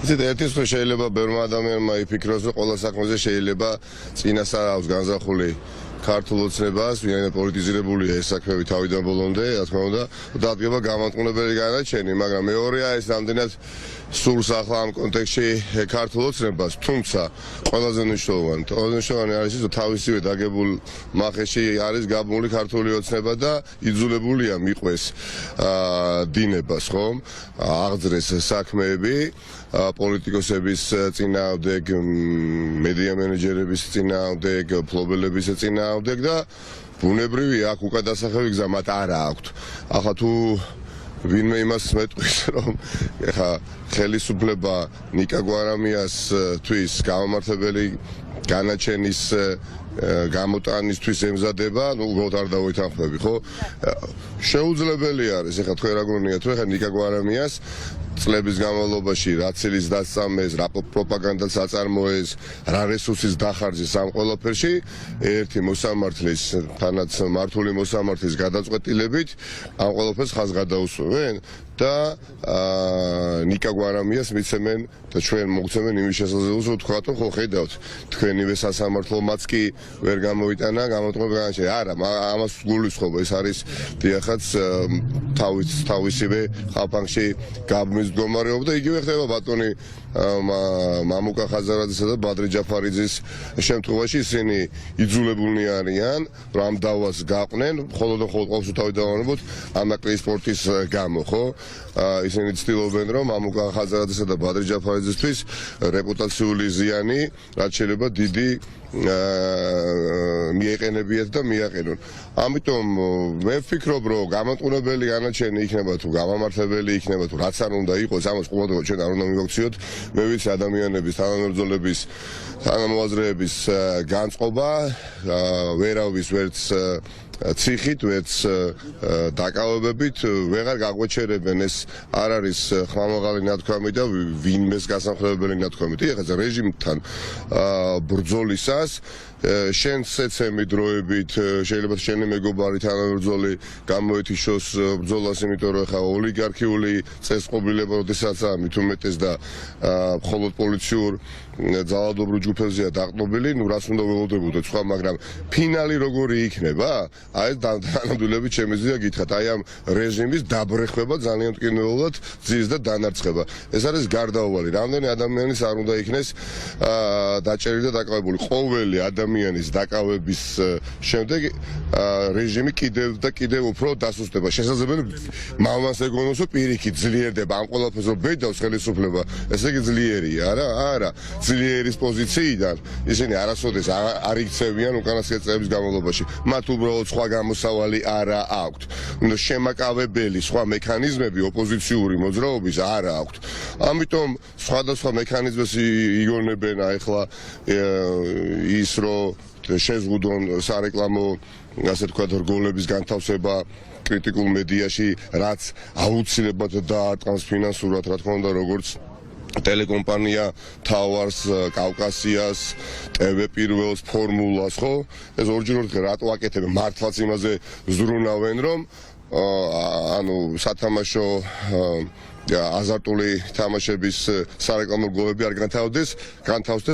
იცით, ერთის ხო შეიძლება ბევრმა ადამიანმა იფიქროს, რომ ყველა საქმეზე შეიძლება წინასწარ აქვს განზრახული ქართულ ოცნებას, ვინაიდან პოლიტიზირებულია ეს საქმეები თავიდან ბოლომდე, რა თქმა უნდა, დადგება გამამტყუნებელი განაჩენი, მაგრამ მეორეა ეს რამდენად სურს ახლა ამ კონტექსტში ქართულ ოცნებას, თუმცა ყველაზე მნიშვნელოვანი არის ის, რომ თავისივე დაგებულ მახეში არის გაბმული ქართული ოცნება და იძულებულია მიყვეს დინებას, ხომ? აღძრეს საქმეები პოლიტიკოსების წინააღმდეგ, მედია მენეჯერების წინააღმდეგ, ფლობელების წინააღმდეგ და ბუნებრივია აქ უკადასახები გზა მათ არ აქვთ. ახლა თუ ვინმე იმას მეტყვის, რომ ეხა ხელისუფლება ნიკა გვარამიას თვის გამომართებელი განაჩენის გამოტანისთვის ემზადება, ნუ უბრალოდ არ დავეთანხმები, ხო? შეუძლებელი არის, ეხა თქვენ რა გონიათ, რომ ეხა ნიკა გვარამიას წლების განმავლობაში რა ცილის დასწამეს, რა პროპაგანდას აწარმოეს, რა რესურსის დახარჯეს ამ ყველაფერში, ერთი მოსამართლის, თანაც მართული მოსამართლის გადაწყვეტილებით ამ ყველაფერს ხაზს გადაუსვევენ და ნიკა გვარამიას მიცემენ და ჩვენ მოგცემენ იმის შესაძლებლობას, რომ თქვათ, რომ ხო ხედავთ, თქვენივე სასამართლომაც კი ვერ გამოიტანა გამომტყუნებელი განაჩენი. არა, ამას გულისხმობ, ეს არის დიახაც თავისივე ხალხში გაბმის მდგომარეობა და იგივე ხდება ბატონი მამუკა ხაზარაძესა და ბადრი ჯაფარიძის შემთხვევაში ისინი იძულებულნი არიან, რომ ამ დავას გაყვნენ, მხოლოდ ყოველთვის თავი დავანებოთ ამაკლის სპორტის გამო, ხო? ისინი ცდილობენ, რომ მამუკა ხაზარაძესა და ბადრი ჯაფარიძისთვის რეპუტაციული ზიანი, რაც შეიძლება დიდი მიეყენებიათ და მიაყენონ. ამიტომ მე ვფიქრობ, რომ გამამტყუნებელი განაჩენი იქნება თუ გამამართებელი იქნება თუ რაც არ უნდა იყოს, ამას ყოველდღე ჩვენ არ უნდა მივაქციოთ. მე ვიცი ადამიანების თანამებრძოლების თანამოაზრეების განწყობა ვერავის ვერც ციხით, ვერც დაკავებებით ვეღარ გაგვეჩერებენ, ეს არ არის ხმამაღალი ნათქვამი და ვინმეს გასამხლებებელი ნათქვამი. ეხლა რეჟიმთან ბრძოლისას შენს ეცემი დროებით შეიძლება შენი მეგობარი თანამებრძოლი გამოეთიშოს ბრძოლას, იმიტომ რომ ეხლა ოლიგარქიული წესწყობილება როდესაც მით უმეტეს და მხოლოდ პოლიციურ ძალადობრივ ჯგუფებზეა დაყრდნობილი, ნუ რას უნდა ველოდებოდეთ სხვა, მაგრამ ფინალი როგორი იქნება? აი ეს თანამდებობები შემიძლია გითხრათ, აი ამ რეჟიმის დაბრეხება ძალიან მტკივნეულად ძირს და დანარცხება. ეს არის გარდაუვალი. რამდენი ადამიანის არ უნდა იქნეს დაჭერილი და დაკავებული. ყოველი ადამიანის დაკავების შემდეგ რეჟიმი კიდევ და კიდევ უფრო დასუსტება. შესაძლებელი მამას ეგონოს, რომ პირიქით ძლიერდება ამ ყველაფერს რომ ბედავს ხელისუფლება. ესე იგი ძლიერია, არა. ძლიერის პოზიციიდან ისინი არასოდეს არ იქცევიან უკანასკნელ წლების განმავლობაში. მათ უბრალოდ სხვა გამოსავალი არა აქვთ. შემაკავებელი სხვა მექანიზმები ოპოზიციური მოძრაობის არა აქვთ. ამიტომ სხვადასხვა მექანიზმებს იგონებენ ახლა ის რომ შეზღუდონ სარეკლამო, ასე თქვა, რგოლების განთავსება კრიტიკულ მედიაში, რაც აუცილებლად დაარტყამს ფინანსურად, რა თქმა უნდა, როგორც ტელეკომპანია თავარს, კავკასიას, ტევ პირველს, ფორმულას, ხო? ეს ორჯერ რატო აკეთებენ? მართლაც იმაზე ზრუნავენ, რომ ანუ სათამაშო აზარტული თამაშების სარეკლამო რგოლები არ განთავსდეს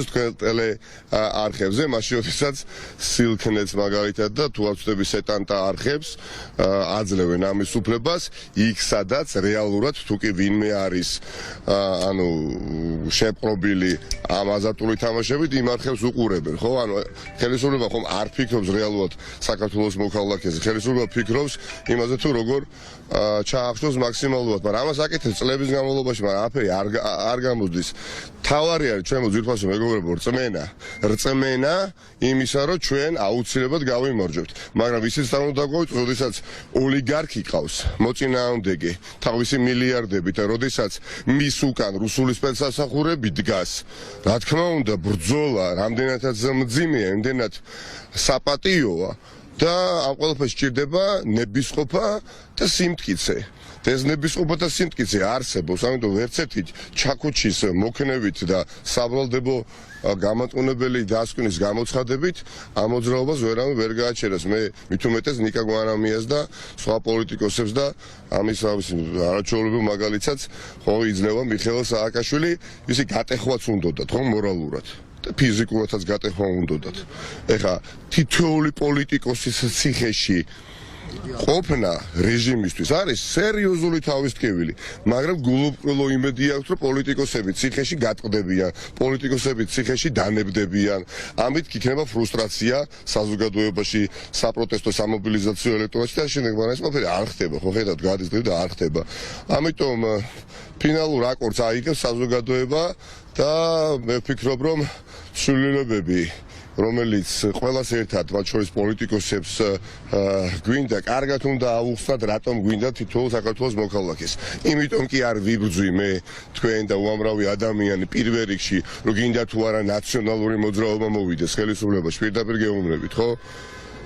თქვენ ტელე არხებზე, მაშინ როდესაც სილქნეც მაგალითად და თუ არ ვწდები სეტანტა არხებს აძლევენ ამის უფლებას იქ სადაც რეალურად თუ კი ვინმე არის ანუ შეპყრობილი ამ აზარტული თამაშებით იმ არხებს უყურებენ, ხო? ანუ ხელისუფლება ხომ არ ფიქრობს რეალურად საქართველოს მოქალაქეზე, ხელისუფლება ფიქრობს იმაზე თუ როგორ ჩაახშოს მაქსიმალურად, მაგრამ ამას აკეთებს წლების განმავლობაში, მაგრამ აფერი არ გამოსდის. თავარი არის ჩვენ ძირფასო მეგობრებო, რწმენა იმისა, რომ ჩვენ აუცილებლად გავიმარჯვებთ. მაგრამ ისიც არ უნდა დაგვაუწყოთ, როდესაც ოლიგარქი ყავს, მოწინააღმდეგე, თავისი მილიარდებით და როდესაც მის უკან რუსული სპეცსასახურები დგას, რა თქმა უნდა, ბრძოლა რამდენადაც მძიმეა, იმდენად საპატიოა და ამ ყველაფერს სჭირდება ნებისყოფა და სიმტკიცე. დეზნებისყოფათა სიმტკიცე არსებობს, ამიტომ ერთერთი ჩაქუჩის მოქნევით და საბრალდებო გამატყუნებელი დასკვნის გამოცხადებით ამ მოძრაობას ვერავინ ვერ გააჩერებს. მე მით უმეტეს ნიკა გვანამიას და სხვა პოლიტიკოსებს და ამის არაჩვეულებრივ მაგალითსაც ხო იძლევა მიხეილ სააკაშვილი, ისი გატეხვაც უნდათ, ხო მორალურად. ფიზიკურადაც გატეხვა უნდათ. ეხლა თითოეული პოლიტიკოსის ციხეში ყოფნა რეჟიმისთვის არის სერიოზული თავისთქევილი, მაგრამ გულუბრყვილო იმედი აქვს, რომ პოლიტიკოსები ციხეში გატყდებიან, პოლიტიკოსები ციხეში დანებდებიან. ამით იქნება ფრუსტრაცია საზოგადოებაში, საპროტესტო, სამობილიზაციო ელექტორატში და შემდეგ, მაგრამ ეს ყველაფერი არ ხდება, ხო ხედავთ, გადის დღე და არ ხდება. ამიტომ ფინალურ აკორდს აიღებს საზოგადოება და მე ვფიქრობ, რომ სრულიებები რომელიც ყველას ერთად, მათ შორის პოლიტიკოსებს გვინდა, კარგად უნდა აუხსნათ, რატომ გვინდა თითოეულ საქართველოს მოქალაქეს. იმიტომ კი არ ვიბრძვი მე თქვენ და უამრავი ადამიანი პირველ რიგში, რომ გინდა თუ არა ნაციონალური მოძრაობა მოვიდეს ხელისუფლებაში, პირდაპირ გეუბნებით, ხო?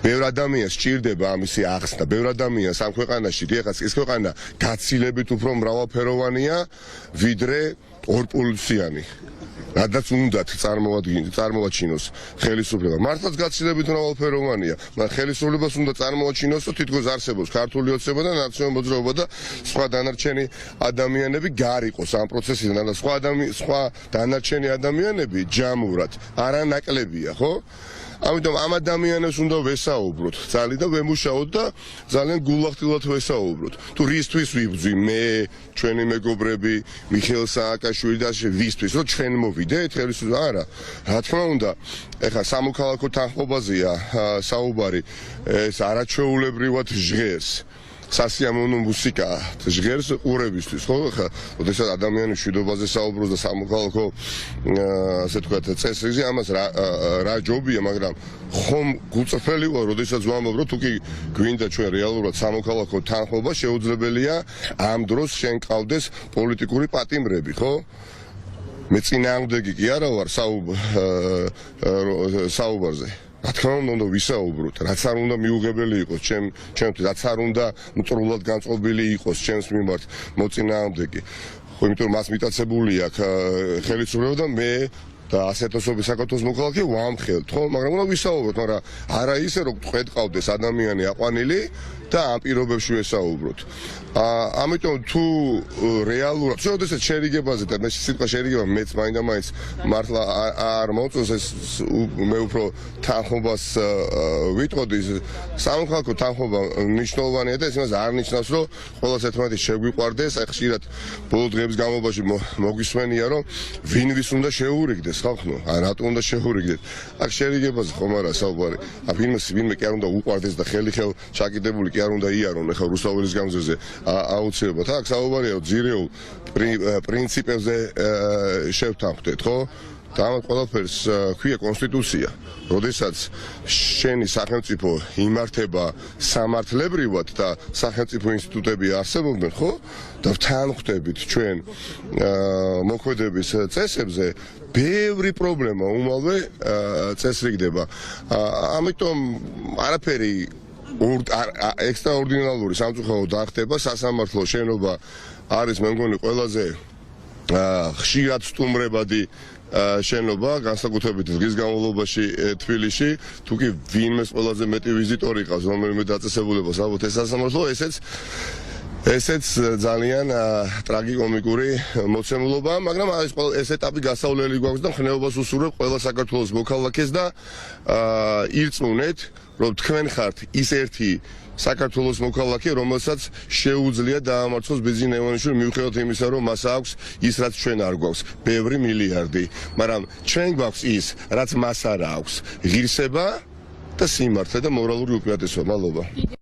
ბევრ ადამიანს სჭირდება ამისი ახსნა, ბევრ ადამიანს ამ ქვეყანაში, ეხლა ეს ქვეყანა გაცილებით უფრო მრავალფეროვანია, ვიდრე ორპოლიციანი. რადგან უნდათ წარმოაჩინოს ხელისუფლება. მართლაც გაცილებით მრავალფეროვანია, მაგრამ ხელისუფლებას უნდა წარმოაჩინოს, რომ თითქოს არსებობს ქართული ოცნება და ნაციონალური მოძრაობა და სხვა დანარჩენი ადამიანები გარიყოს ამ პროცესიდან და სხვა დანარჩენი ადამიანები ჯამურად არანაკლებია, ხო? ამიტომ ამ ადამიანებს უნდა ვესაუბროთ ძალიან და ვემუშაოთ და ძალიან გულახდილად ვესაუბროთ. თუ რისთვის ვიბრძვი მე, ჩვენი მეგობრები, მიხეილ სააკაშვილი და ვისთვის, რომ ჩვენ მოვიდეთ ხელისუფლება? არა. რა თქმა უნდა, ეხლა სამოქალაქო თანხმობაზეა საუბარი, ეს არაჩვეულებრივად ჟღერს. სასიამოვნო მუსიკა ჟღერს ყურებისთვის, ხო? ხა, როდესაც ადამიანი მშვიდობაზე საუბრობს და სამოქალაქო ასე თქვა წესრიგზე, ამას რა ჯობია, მაგრამ ხომ გულწრფელი ვარ, როდესაც ვამბობ, რომ თუ კი გვინდა ჩვენ რეალურად სამოქალაქო თანხმობა, შეუძლებელია ამ დროს შენ ყავდეს პოლიტიკური პატიმრები, ხო? მე წინააღმდეგი კი არა ვარ საუბარზე. რა თქმა უნდა ვისაუბროთ, რაც არ უნდა მიუღებელი იყოს ჩემთვის, რაც არ უნდა მწრულად განწყობილი იყოს ჩემს მიმართ მოწინააღმდეგე. ხო, იმიტომ რომ მას მიტაცებული აქვს ხელისუფლება და მე და ასეთოსობის საქართველოს მოქალაქე ვამხელთ, ხო, მაგრამ უნდა ვისაუბროთ, მაგრამ არა ისე რომ თქვენ ყავდეს ადამიანი აყვანილი და ამ პირობებში ვესაუბროთ. ამიტომ თუ რეალურად, შესაძლოა შერიგებაზე და მე სიტყვა შერიგება მეც მაინდა-მაინც მართლა არ მოწონს ეს მე უფრო თანხმობას ვიტყოდი, სამოქალაქო თანხმობა მნიშვნელოვანია და ეს იმას არ ნიშნავს, რომ ყველას ერთმანეთი შეგვიყვარდეს, აი ხშირად ბოლო დღეების განმავლობაში მოგვისმენია, რომ ვინ ვის უნდა შეურიგდეს ხალხო, რატო უნდა შეურიგდეთ? აქ შერიგებაზე ხომ არა საუბარი. ვინმე კი არ უნდა უყვარდეს და ხელი-ხელ ჩაკიდებული კი არ უნდა იარონ, ეხლა რუსთაველის გამზირზე აუცილებლად. აქ საუბარია ძირეულ პრინციპებზე შევთანხმდეთ, ხო? და ამ ყველაფერს ქვია კონსტიტუცია. როდესაც შენი სახელმწიფო იმართება სამართლებრივად და სახელმწიფო ინსტიტუტები არსებობენ, ხო? და ვთანხმდებით ჩვენ მოქმედების წესებზე, ბევრი პრობლემა უმალვე წესრიგდება. ამიტომ არაფერი ექსტრაორდინალური სამწუხაროდ არ ხდება, სასამართლო შენობა არის მე მგონი ყველაზე ხშირად სტუმრებადი შენობა, განსაკუთრებით დღის განმავლობაში თბილისში, თუ კი ვინმეს ყველაზე მეტი ვიზიტორი ყავს, რომელიმე დაწესებულებას ალბათ ეს სასამართლო, ესეც ძალიან ტრაგიკომიკური მოცემულობა, მაგრამ ეს ეტაპი გასავლელი გვაქვს და ხნეობას უსურვებ ყველა საქართველოს მოქალაქეს და ირწმუნეთ, რომ თქვენ ხართ ის ერთი საქართველოს მოქალაქე, რომელსაც შეუძლია დაამარცხოს ბიზნეს ევანიშვილი მიუხედავად იმისა, რომ მას აქვს ის, რაც ჩვენ არ გვაქვს, ბევრი მილიარდი, მაგრამ ჩვენ გვაქვს ის, რაც მას არ აქვს, ღირსება და სიმართლე და მორალური უპირატესობა. მადლობა.